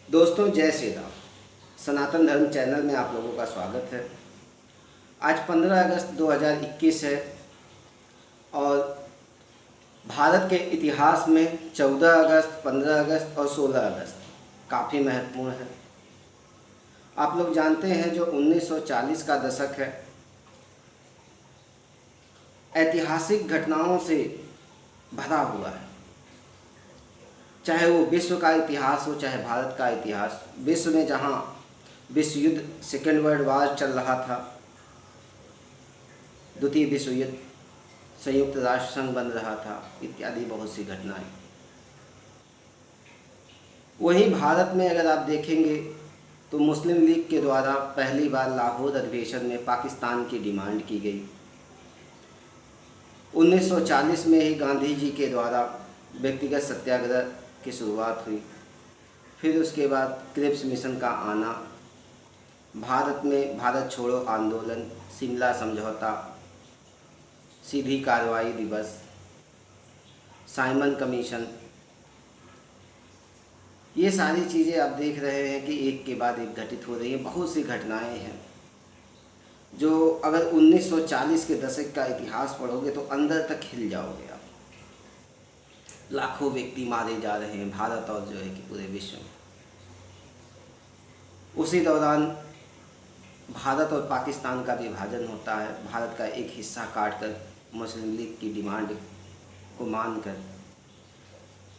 दोस्तों, जय श्री राम। सनातन धर्म चैनल में आप लोगों का स्वागत है। आज 15 अगस्त 2021 है और भारत के इतिहास में 14 अगस्त, 15 अगस्त और 16 अगस्त काफ़ी महत्वपूर्ण है। आप लोग जानते हैं जो 1940 का दशक है, ऐतिहासिक घटनाओं से भरा हुआ है। चाहे वो विश्व का इतिहास हो, चाहे भारत का इतिहास। विश्व में जहाँ विश्व युद्ध, सेकेंड वर्ल्ड वार चल रहा था, द्वितीय विश्व युद्ध, संयुक्त राष्ट्र संघ बन रहा था, इत्यादि बहुत सी घटनाएं। वहीं भारत में अगर आप देखेंगे तो मुस्लिम लीग के द्वारा पहली बार लाहौर अधिवेशन में पाकिस्तान की डिमांड की गई। 1940 में ही गांधी जी के द्वारा व्यक्तिगत सत्याग्रह की शुरुआत हुई। फिर उसके बाद क्रिप्स मिशन का आना, भारत में भारत छोड़ो आंदोलन, शिमला समझौता, सीधी कार्रवाई दिवस, साइमन कमीशन, ये सारी चीज़ें आप देख रहे हैं कि एक के बाद एक घटित हो रही हैं। बहुत सी घटनाएं हैं जो अगर 1940 के दशक का इतिहास पढ़ोगे तो अंदर तक हिल जाओगे आप। लाखों व्यक्ति मारे जा रहे हैं भारत और जो है कि पूरे विश्व में। उसी दौरान भारत और पाकिस्तान का विभाजन होता है। भारत का एक हिस्सा काटकर मुस्लिम लीग की डिमांड को मानकर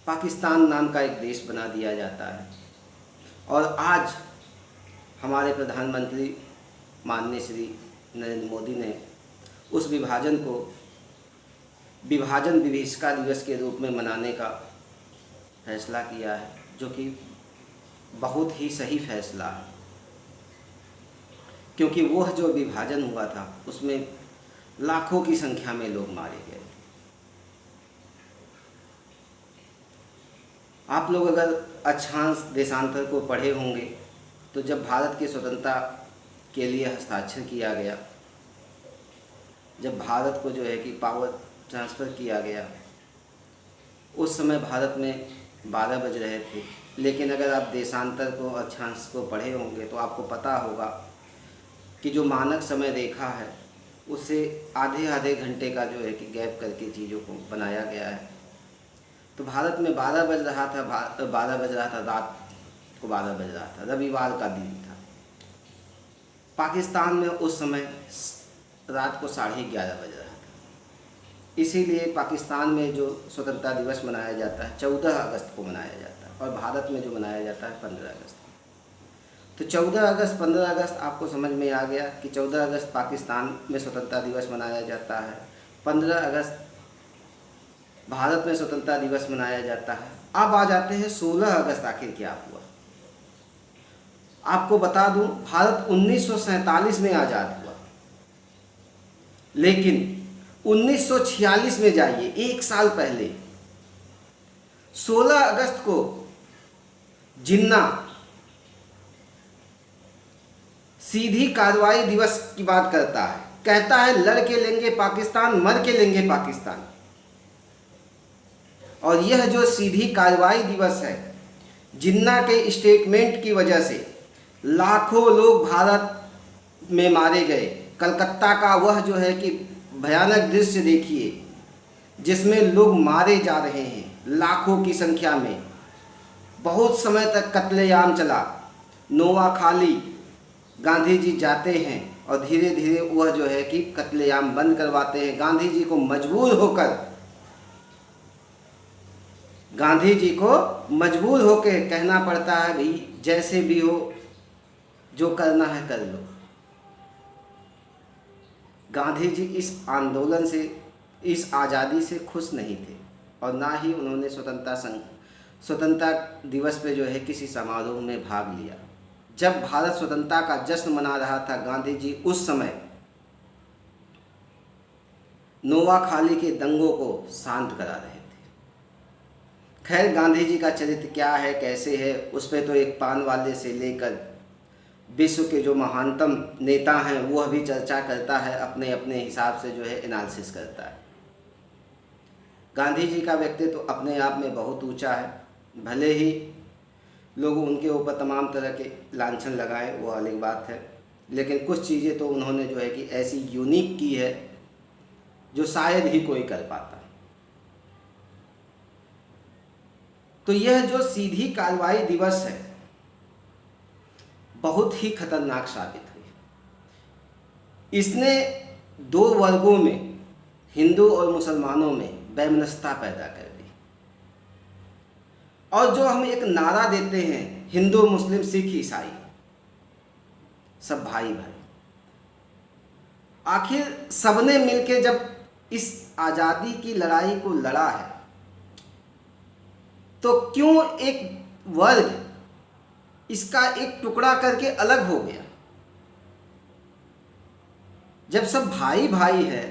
पाकिस्तान नाम का एक देश बना दिया जाता है। और आज हमारे प्रधानमंत्री माननीय श्री नरेंद्र मोदी ने उस विभाजन को विभाजन विभीषिका दिवस के रूप में मनाने का फैसला किया है, जो कि बहुत ही सही फैसला है, क्योंकि वह जो विभाजन हुआ था उसमें लाखों की संख्या में लोग मारे गए। आप लोग अगर अक्षांश देशांतर को पढ़े होंगे तो जब भारत की स्वतंत्रता के लिए हस्ताक्षर किया गया, जब भारत को जो है कि पावर ट्रांसफ़र किया गया, उस समय भारत में 12 बज रहे थे। लेकिन अगर आप देशांतर को, अक्षांश को पढ़े होंगे तो आपको पता होगा कि जो मानक समय रेखा है उससे आधे आधे घंटे का जो है कि गैप करके चीज़ों को बनाया गया है। तो भारत में 12 बज रहा था, 12 बज रहा था, रात को 12 बज रहा था, रविवार का दिन था। पाकिस्तान में उस समय रात को 11:30 बज रहा था। इसीलिए पाकिस्तान में जो स्वतंत्रता दिवस मनाया जाता है 14 अगस्त को मनाया जाता है और भारत में जो मनाया जाता है 15 अगस्त। तो 14 अगस्त, 15 अगस्त आपको समझ में आ गया कि 14 अगस्त पाकिस्तान में स्वतंत्रता दिवस मनाया जाता है, 15 अगस्त भारत में स्वतंत्रता दिवस मनाया जाता है। अब आ जाते हैं 16 अगस्त आखिर क्या हुआ। आपको बता दूं, भारत 1947 में आज़ाद हुआ, लेकिन 1946 में जाइए, एक साल पहले 16 अगस्त को जिन्ना सीधी कार्रवाई दिवस की बात करता है, कहता है लड़ के लेंगे पाकिस्तान, मर के लेंगे पाकिस्तान। और यह जो सीधी कार्रवाई दिवस है, जिन्ना के स्टेटमेंट की वजह से लाखों लोग भारत में मारे गए। कलकत्ता का वह जो है कि भयानक दृश्य देखिए, जिसमें लोग मारे जा रहे हैं लाखों की संख्या में। बहुत समय तक कत्लेआम चला। नोआखाली गांधी जी जाते हैं और धीरे धीरे वह जो है कि कत्लेआम बंद करवाते हैं। गांधी जी को मजबूर होकर कहना पड़ता है, भाई जैसे भी हो, जो करना है कर लो। गांधी जी इस आंदोलन से, इस आज़ादी से खुश नहीं थे और ना ही उन्होंने स्वतंत्रता दिवस पे जो है किसी समारोह में भाग लिया। जब भारत स्वतंत्रता का जश्न मना रहा था, गांधी जी उस समय नोआखाली के दंगों को शांत करा रहे थे। खैर, गांधी जी का चरित्र क्या है, कैसे है, उस पर तो एक पान वाले से लेकर विश्व के जो महानतम नेता हैं वह भी चर्चा करता है, अपने अपने हिसाब से जो है एनालिसिस करता है। गांधी जी का व्यक्तित्व तो अपने आप में बहुत ऊंचा है। भले ही लोग उनके ऊपर तमाम तरह के लांछन लगाएं, वो अलग बात है, लेकिन कुछ चीज़ें तो उन्होंने जो है कि ऐसी यूनिक की है जो शायद ही कोई कर पाता। तो यह जो सीधी कार्रवाई दिवस है बहुत ही खतरनाक साबित हुई। इसने दो वर्गों में, हिंदू और मुसलमानों में वैमनस्यता पैदा कर दी। और जो हम एक नारा देते हैं, हिंदू मुस्लिम सिख ईसाई सब भाई भाई, आखिर सबने मिलकर जब इस आज़ादी की लड़ाई को लड़ा है तो क्यों एक वर्ग इसका एक टुकड़ा करके अलग हो गया? जब सब भाई भाई है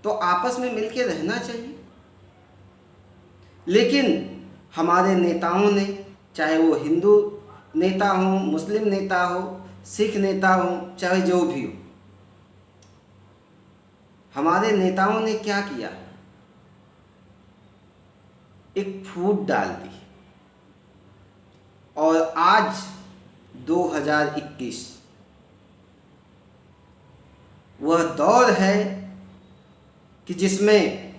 तो आपस में मिलके रहना चाहिए। लेकिन हमारे नेताओं ने, चाहे वो हिंदू नेता हो, मुस्लिम नेता हो, सिख नेता हो, चाहे जो भी हो, हमारे नेताओं ने क्या किया? एक फूट डाल दी। और आज 2021 वह दौर है कि जिसमें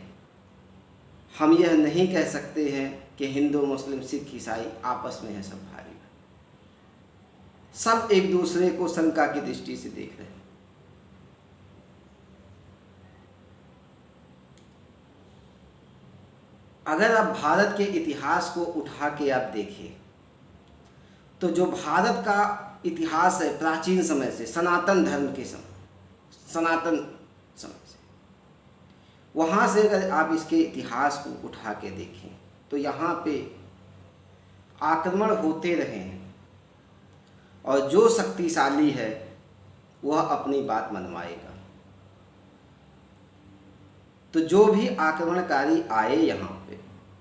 हम यह नहीं कह सकते हैं कि हिंदू मुस्लिम सिख ईसाई आपस में है सब भाई। सब एक दूसरे को शंका की दृष्टि से देख रहे हैं। अगर आप भारत के इतिहास को उठा के आप देखें तो जो भारत का इतिहास है प्राचीन समय से, सनातन धर्म के समय, सनातन समय से, वहाँ से अगर आप इसके इतिहास को उठा के देखें तो यहाँ पे आक्रमण होते रहे हैं और जो शक्तिशाली है वह अपनी बात मनवाएगा। तो जो भी आक्रमणकारी आए यहाँ पे,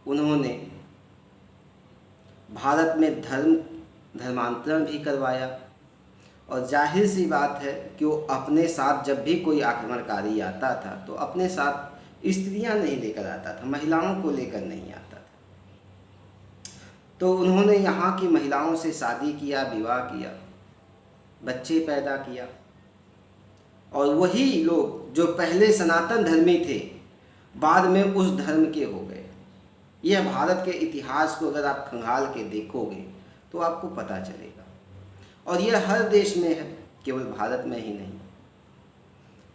उन्होंने भारत में धर्मांतरण भी करवाया। और जाहिर सी बात है कि वो अपने साथ जब भी कोई आक्रमणकारी आता था तो अपने साथ स्त्रियां नहीं लेकर आता था, महिलाओं को लेकर नहीं आता था। तो उन्होंने यहाँ की महिलाओं से शादी किया, विवाह किया, बच्चे पैदा किया। और वही लोग जो पहले सनातन धर्मी थे बाद में उस धर्म के हो गए। यह भारत के इतिहास को अगर आप खंगाल के देखोगे तो आपको पता चलेगा। और यह हर देश में है, केवल भारत में ही नहीं।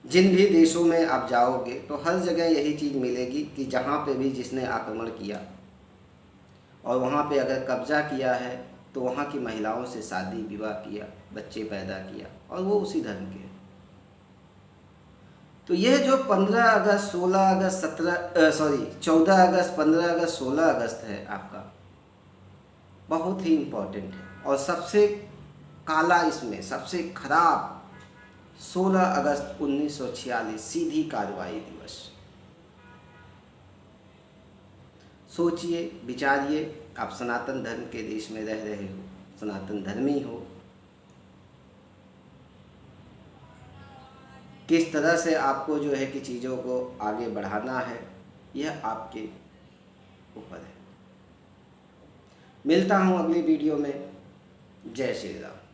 जिन भी देशों में आप जाओगे तो हर जगह यही चीज़ मिलेगी कि जहाँ पे भी जिसने आक्रमण किया और वहाँ पे अगर कब्जा किया है तो वहाँ की महिलाओं से शादी विवाह किया, बच्चे पैदा किया, और वो उसी धर्म के हैं। तो यह जो 15 अगस्त 16 अगस्त 14 अगस्त 15 अगस्त 16 अगस्त है आपका, बहुत ही इम्पोर्टेंट है। और सबसे काला, इसमें सबसे खराब 16 अगस्त 1946 सीधी कार्रवाई दिवस। सोचिए, विचारिए, आप सनातन धर्म के देश में रह रहे हो, सनातन धर्मी हो, किस तरह से आपको जो है कि चीज़ों को आगे बढ़ाना है, यह आपके ऊपर है। मिलता हूँ अगली वीडियो में। जय श्री राम।